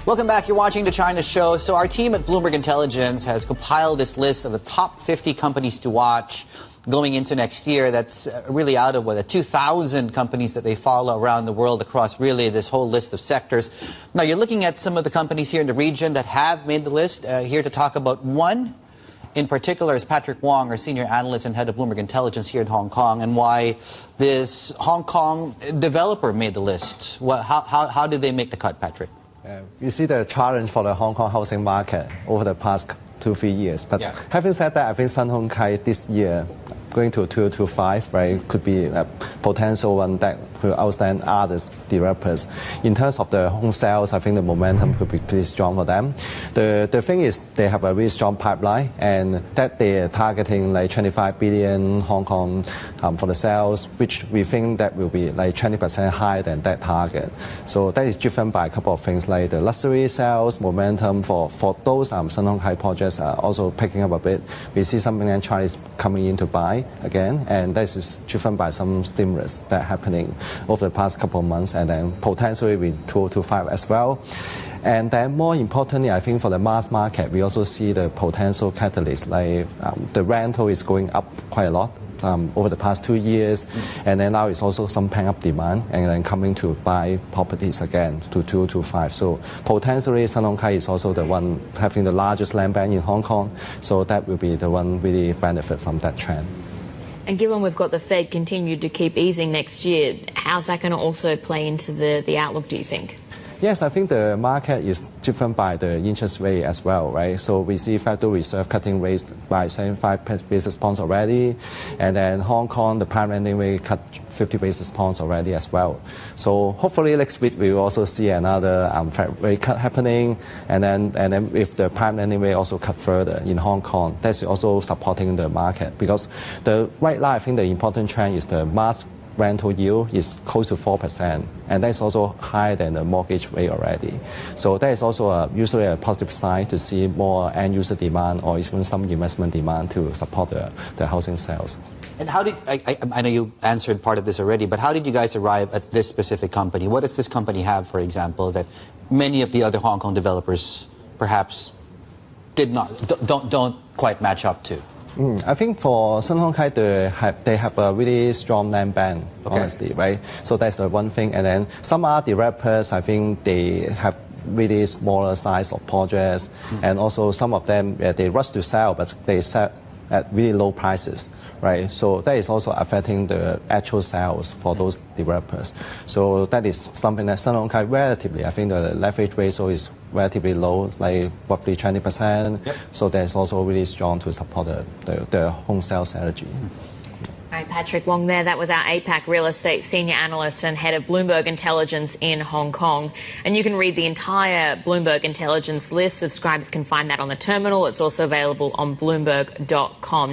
Welcome back. You're watching The China Show. So our team at Bloomberg Intelligence has compiled this list of the top 50 companies to watch going into next year. That's really out of the 2,000 companies that they follow around the world across really this whole list of sectors. Now, you're looking at some of the companies here in the region that have made the list. Here to talk about one in particular is Patrick Wong, our senior analyst and head of Bloomberg Intelligence here in Hong Kong, and why this Hong Kong developer made the list. How did they make the cut, Patrick? You see the challenge for the Hong Kong housing market over the past 2-3 years. But having said that, I think Sun Hung Kai this year, going to 2025, right, could be a potential one that will outstand other developers. In terms of the home sales, I think the momentum could be pretty strong for them. The thing is, they have a really strong pipeline, and that they are targeting like 25 billion Hong Kong for the sales, which we think that will be like 20% higher than that target. So that is driven by a couple of things like the luxury sales momentum for those Sun Hung Kai projects are also picking up a bit. We see some mainland Chinese coming in to buy again, and this is driven by some stimulus that happening over the past couple of months, and then potentially with 2025 as well. And then more importantly, I think for the mass market, we also see the potential catalyst, like the rental is going up quite a lot over the past 2 years, and then now it's also some pent-up demand, and then coming to buy properties again to 2025. So potentially, Sun Hung Kai is also the one having the largest land bank in Hong Kong, so that will be the one really benefit from that trend. And given we've got the Fed continued to keep easing next year, how's that going to also play into the outlook, do you think? Yes, I think the market is driven by the interest rate as well, right? So we see Federal Reserve cutting rates by 75 basis points already, and then Hong Kong, the prime lending rate cut 50 basis points already as well. So hopefully next week we will also see another Fed rate cut happening, and then if the prime lending rate also cut further in Hong Kong, that's also supporting the market, because right now I think the important trend is the mass rental yield is close to 4%, and that's also higher than the mortgage rate already. So that is also usually a positive sign to see more end-user demand or even some investment demand to support the housing sales. And how did, I know you answered part of this already, but how did you guys arrive at this specific company? What does this company have, for example, that many of the other Hong Kong developers perhaps don't quite match up to? I think for Sun Hung Kai, they have a really strong land bank, honestly, right? So that's the one thing. And then some other developers, I think they have really smaller size of projects, and also some of them, they rush to sell, but they sell at really low prices, right? So that is also affecting the actual sales for those developers. So that is something that Sun Hung Kai relatively, I think the leverage ratio is relatively low, like roughly 20%. So that's also really strong to support the home sales strategy. All right, Patrick Wong there. That was our APAC real estate senior analyst and head of Bloomberg Intelligence in Hong Kong. And you can read the entire Bloomberg Intelligence list. Subscribers can find that on the terminal. It's also available on Bloomberg.com.